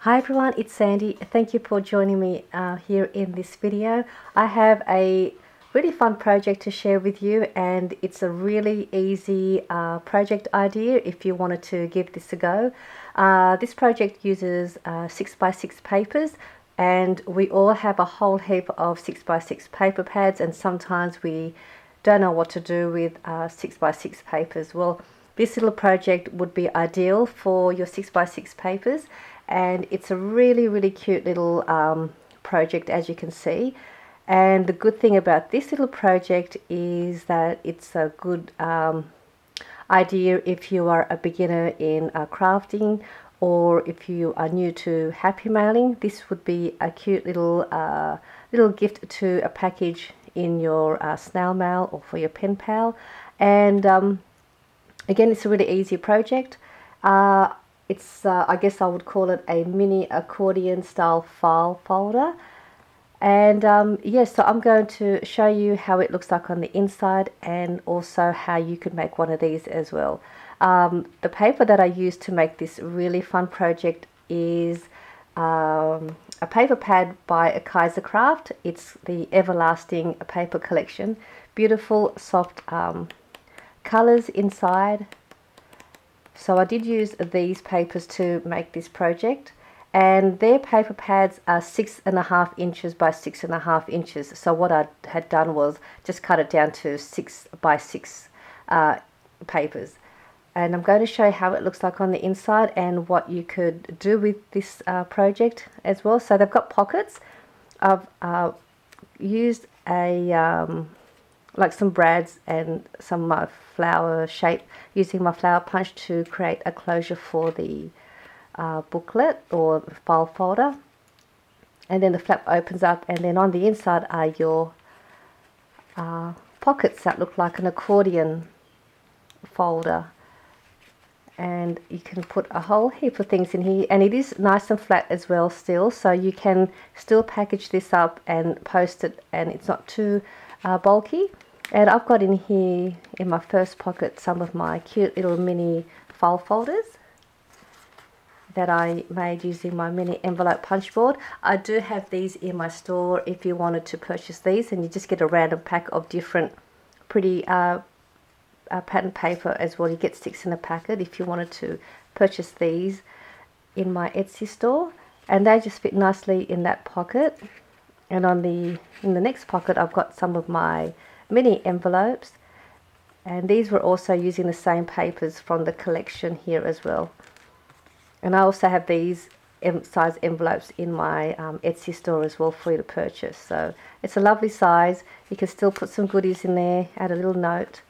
Hi everyone, it's Sandy. Thank you for joining me here in this video. I have a really fun project to share with you, and it's a really easy project idea if you wanted to give this a go. This project uses 6x6 papers, and we all have a whole heap of 6x6 paper pads, and sometimes we don't know what to do with 6x6 papers. Well, this little project would be ideal for your 6x6 papers, and it's a really cute little project, as you can see. And the good thing about this little project is that it's a good idea if you are a beginner in crafting, or if you are new to happy mailing. This would be a cute little gift to a package in your snail mail or for your pen pal. And again, it's a really easy project. It's I guess I would call it a mini accordion style file folder. And yes, so I'm going to show you how it looks like on the inside, and also how you could make one of these as well. The paper that I used to make this really fun project is a paper pad by Kaisercraft. It's the Everlasting paper collection. Beautiful soft colors inside. So I did use these papers to make this project, and their paper pads are 6.5 inches by 6.5 inches. So what I had done was just cut it down to 6x6 papers. And I'm going to show you how it looks like on the inside and what you could do with this project as well. So they've got pockets. I've used a like some brads and some of my flower shape, using my flower punch to create a closure for the booklet or file folder. And then the flap opens up, and then on the inside are your pockets that look like an accordion folder. And you can put a whole heap of things in here, and it is nice and flat as well still, so you can still package this up and post it, and it's not too bulky. And I've got in here in my first pocket some of my cute little mini file folders that I made using my mini envelope punch board. I do have these in my store if you wanted to purchase these, and you just get a random pack of different pretty pattern paper as well. You get 6 in a packet if you wanted to purchase these in my Etsy store, and they just fit nicely in that pocket. And in the next pocket I've got some of my mini envelopes, and these were also using the same papers from the collection here as well. And I also have these size envelopes in my Etsy store as well for you to purchase. So it's a lovely size. You can still put some goodies in there, add a little note,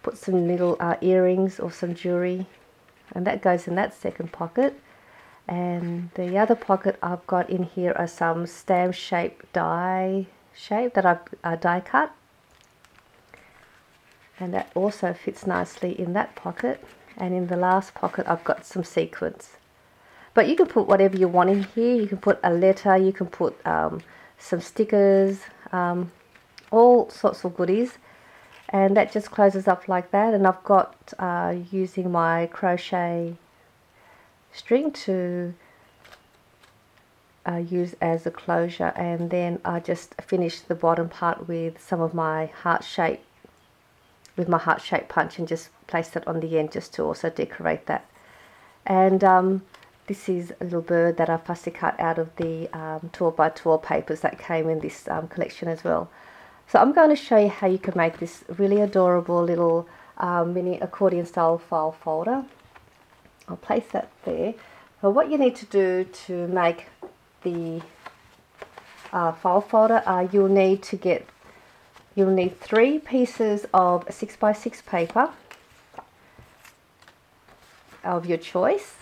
put some little earrings or some jewelry, and that goes in that second pocket. And the other pocket I've got in here are some stamp die shape that I've die cut, and that also fits nicely in that pocket. And in the last pocket I've got some sequins. But you can put whatever you want in here. You can put a letter, you can put some stickers, all sorts of goodies. And that just closes up like that. And I've got using my crochet string to use as a closure, and then I just finished the bottom part with some of my heart shape, with my heart shape punch, and just placed it on the end just to also decorate that. And this is a little bird that I fussy cut out of the 12x12 papers that came in this collection as well. So I'm going to show you how you can make this really adorable little mini accordion style file folder. I'll place that there. So what you need to do to make the file folder, you'll need 3 pieces of 6x6 paper of your choice,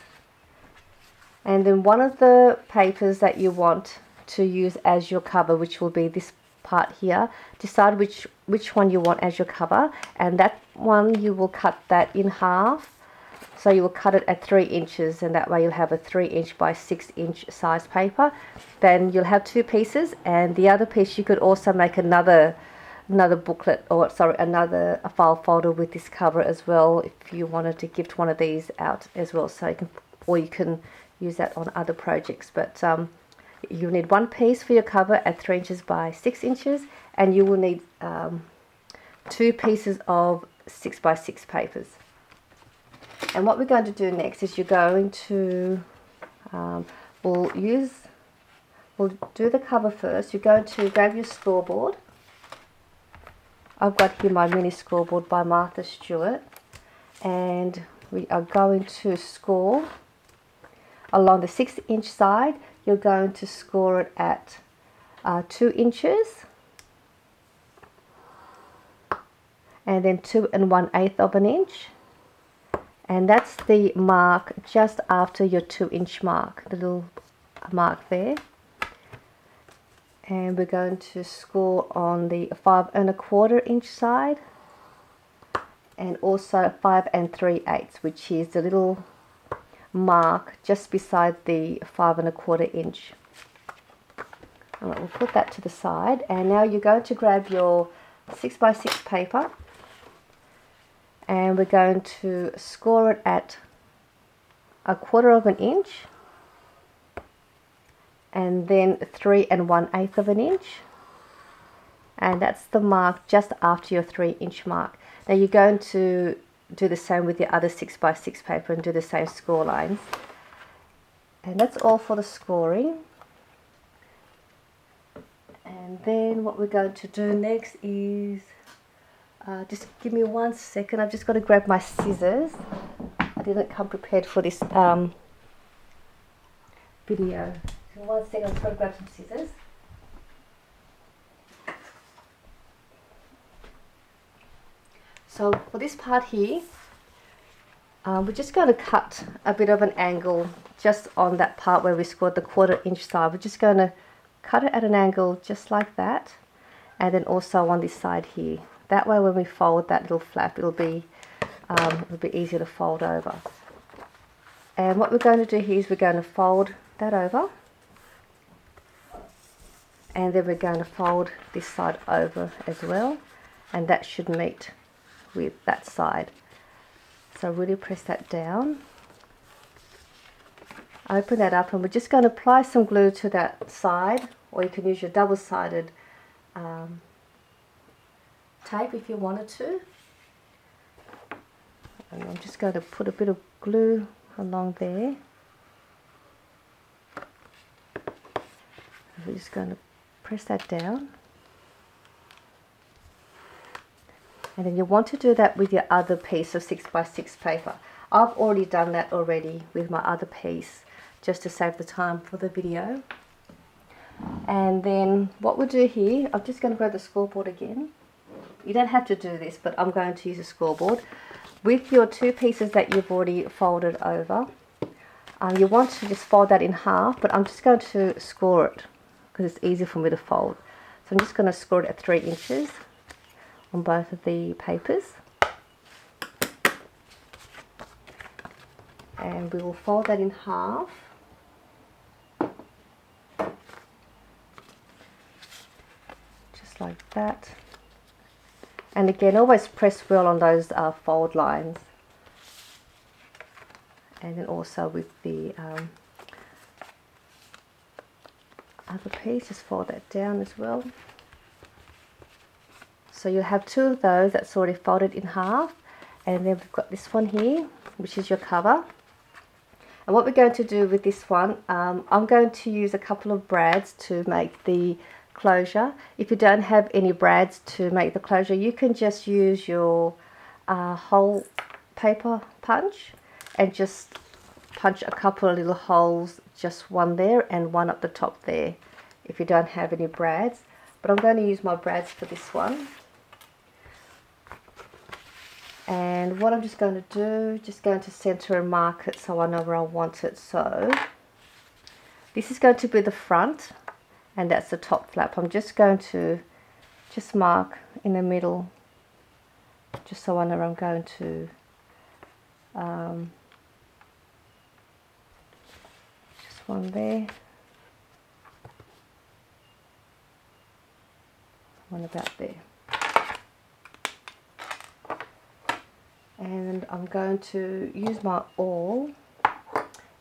and then one of the papers that you want to use as your cover, which will be this part here. Decide which one you want as your cover, and that one you will cut that in half. So you will cut it at 3 inches, and that way you'll have a 3-inch by 6-inch size paper. Then you'll have 2 pieces, and the other piece you could also make another booklet, or sorry, another file folder with this cover as well, if you wanted to gift one of these out as well. So you can use that on other projects. But you need one piece for your cover at 3 inches by 6 inches, and you will need 2 pieces of 6 by 6 papers. And what we're going to do next is you're going to we'll do the cover first. You're going to grab your scoreboard. I've got here my mini scoreboard by Martha Stewart, and we are going to score along the 6-inch side. You're going to score it at 2 inches, and then 2 1/8 of an inch, and that's the mark just after your 2-inch mark, the little mark there. And we're going to score on the 5 1/4 inch side, and also 5 3/8, which is the little mark just beside the 5 1/4 inch. Alright, we'll put that to the side, and now you're going to grab your 6 by 6 paper, and we're going to score it at 1/4 inch, and then 3 1/8 of an inch, and that's the mark just after your 3-inch mark. Now you're going to do the same with your other 6 by 6 paper and do the same score lines. And that's all for the scoring. And then what we're going to do next is just give me 1 second. I've just got to grab my scissors. I didn't come prepared for this video. So 1 second, I've just got to grab some scissors. So for this part here, we're just going to cut a bit of an angle just on that part where we scored the 1/4 inch side. We're just going to cut it at an angle just like that, and then also on this side here. That way when we fold that little flap, it'll be easier to fold over. And what we're going to do here is we're going to fold that over, and then we're going to fold this side over as well, and that should meet with that side. So really press that down, open that up, and we're just going to apply some glue to that side, or you can use your double-sided tape if you wanted to. And I'm just going to put a bit of glue along there. We're just going to press that down. And then you want to do that with your other piece of 6 by 6 paper. I've already done that already with my other piece, just to save the time for the video. And then what we'll do here, I'm just going to grab the scoreboard again. You don't have to do this, but I'm going to use a scoreboard. With your 2 pieces that you've already folded over, you want to just fold that in half, but I'm just going to score it because it's easier for me to fold. So I'm just going to score it at 3 inches on both of the papers, and we will fold that in half, just like that. And again, always press well on those fold lines, and then also with the other piece, just fold that down as well. So you have 2 of those that's already folded in half, and then we've got this one here, which is your cover. And what we're going to do with this one, I'm going to use a couple of brads to make the closure. If you don't have any brads to make the closure, you can just use your whole paper punch and just punch a couple of little holes, just one there and one up the top there, if you don't have any brads. But I'm going to use my brads for this one. And what I'm just going to do, just going to center and mark it so I know where I want it. So this is going to be the front, and that's the top flap. I'm just going to just mark in the middle, just so I know where I'm going to just one there, one about there. And I'm going to use my awl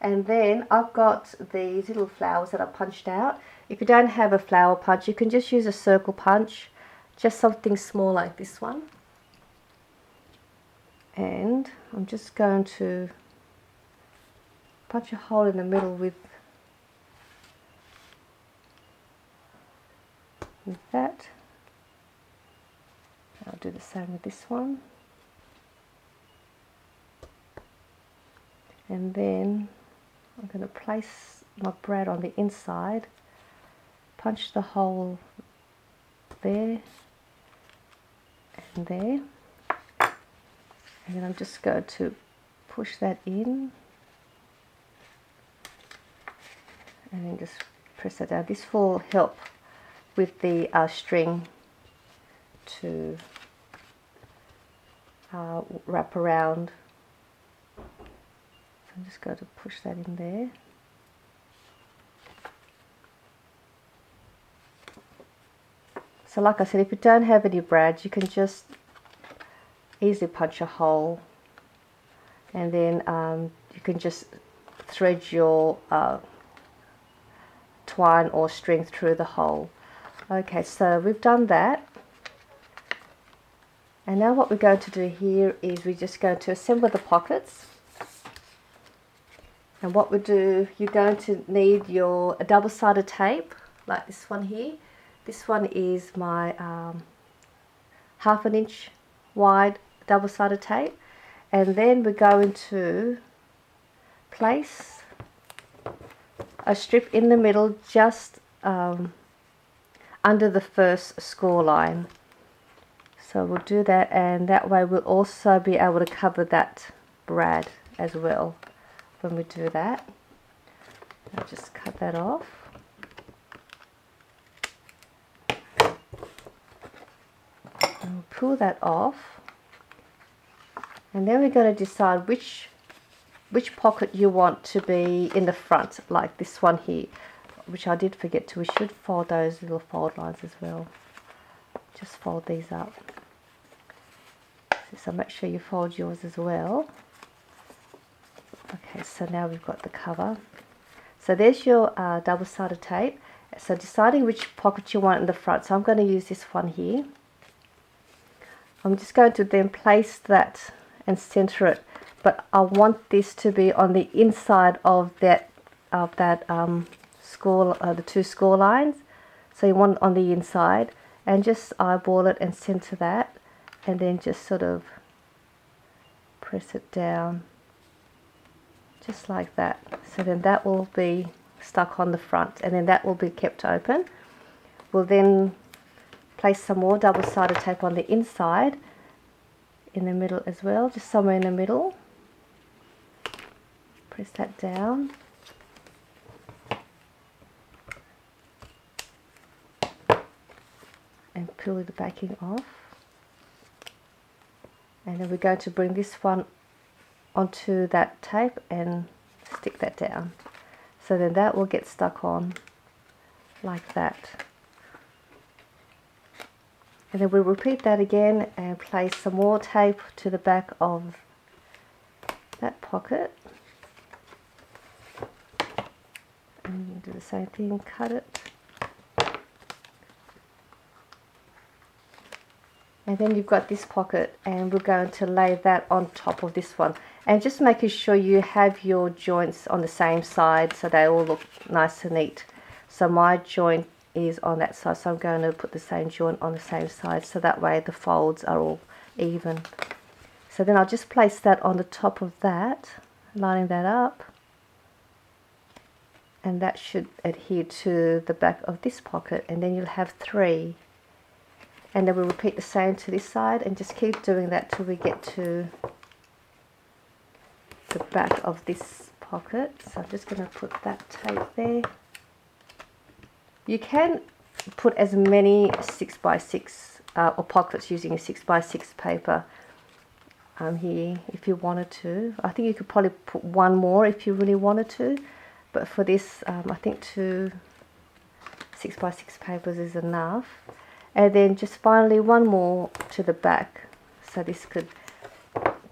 And then I've got these little flowers that I punched out. If you don't have a flower punch, you can just use a circle punch, just something small like this one. And I'm just going to punch a hole in the middle with that. I'll do the same with this one. And then I'm going to place my brad on the inside, punch the hole there and there, and then I'm just going to push that in and then just press that down. This will help with the string to wrap around. So I'm just going to push that in there. So like I said, if you don't have any brads, you can just easily punch a hole, and then you can just thread your twine or string through the hole. Okay, so we've done that. And now what we're going to do here is we're just going to assemble the pockets. And what we do, you're going to need your double-sided tape, like this one here. This one is my 1/2 inch wide double-sided tape. And then we're going to place a strip in the middle, just under the first score line. So we'll do that, and that way we'll also be able to cover that brad as well when we do that. I'll just cut that off. And we'll pull that off. And then we're going to decide which pocket you want to be in the front, like this one here, which I did forget to. We should fold those little fold lines as well. Just fold these up. So make sure you fold yours as well. Okay, so now we've got the cover. So there's your double-sided tape. So deciding which pocket you want in the front. So I'm going to use this one here. I'm just going to then place that and center it, but I want this to be on the inside of that score, the two score lines. So you want it on the inside, and just eyeball it and center that, and then just sort of press it down just like that. So then that will be stuck on the front, and then that will be kept open. We'll then place some more double-sided tape on the inside, in the middle as well, just somewhere in the middle. Press that down. And peel the backing off. And then we're going to bring this one onto that tape and stick that down. So then that will get stuck on like that. And then we'll repeat that again and place some more tape to the back of that pocket. And do the same thing, cut it. And then you've got this pocket, and we're going to lay that on top of this one. And just making sure you have your joints on the same side so they all look nice and neat. So my joint is on that side, so I'm going to put the same joint on the same side, so that way the folds are all even. So then I'll just place that on the top of that, lining that up, and that should adhere to the back of this pocket, and then you'll have 3. And then we'll repeat the same to this side, and just keep doing that till we get to the back of this pocket. So I'm just going to put that tape there. You can put as many 6x6 or pockets using a 6x6 paper here if you wanted to. I think you could probably put one more if you really wanted to, but for this I think 2 6x6 papers is enough. And then just finally one more to the back, so this could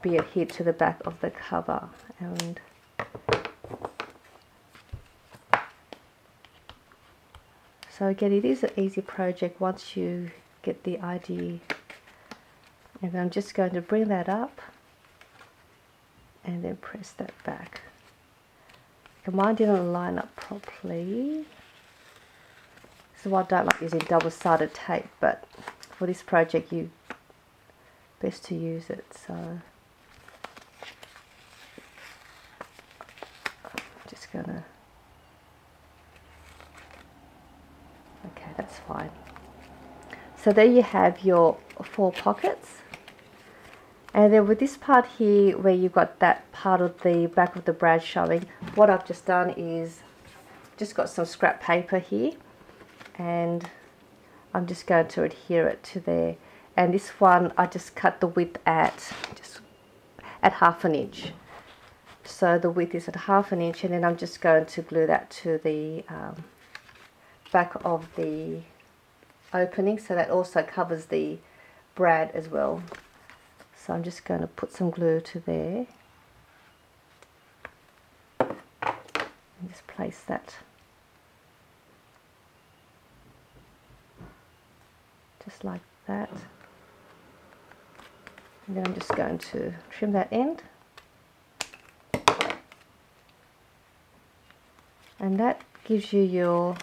be adhered to the back of the cover. And So again, it is an easy project once you get the idea. And I'm just going to bring that up and then press that back. And mine didn't line up properly. This is why I don't like using double-sided tape, but for this project you best to use it. So I'm just gonna, okay, that's fine. So there you have your 4 pockets. And then with this part here where you've got that part of the back of the brad showing, what I've just done is just got some scrap paper here, and I'm just going to adhere it to there. And this one I just cut the width at half an inch. So the width is at half an inch, and then I'm just going to glue that to the back of the opening, so that also covers the brad as well. So I'm just going to put some glue to there and just place that just like that. And then I'm just going to trim that end. And that gives you your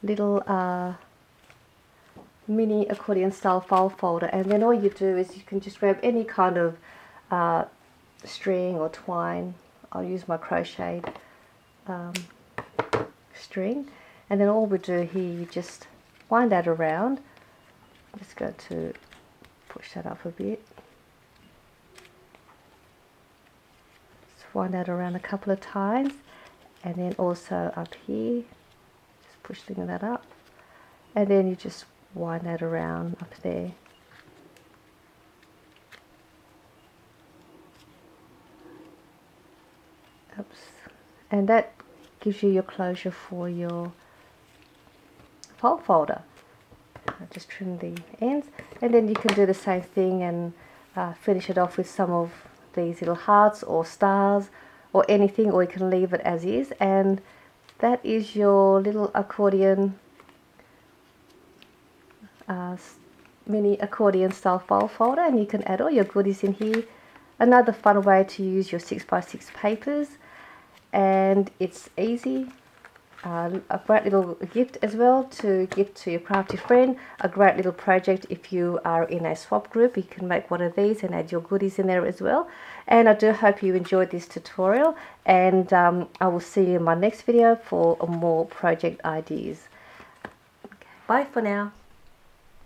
little mini accordion style file folder. And then all you do is you can just grab any kind of string or twine. I'll use my crocheted string, and then all we do here, you just wind that around. I'm just going to push that up a bit. Just wind that around a couple of times, and then also up here, just pushing that up, and then you just wind that around up there. Oops. And that gives you your closure for your file folder. I'll just trim the ends, and then you can do the same thing and finish it off with some of these little hearts or stars or anything, or you can leave it as is. And that is your little accordion mini accordion style file folder, and you can add all your goodies in here. Another fun way to use your 6x6 papers, and it's easy. A great little gift as well to give to your crafty friend. A great little project if you are in a swap group. You can make one of these and add your goodies in there as well. And I do hope you enjoyed this tutorial, and I will see you in my next video for more project ideas. Okay, bye for now.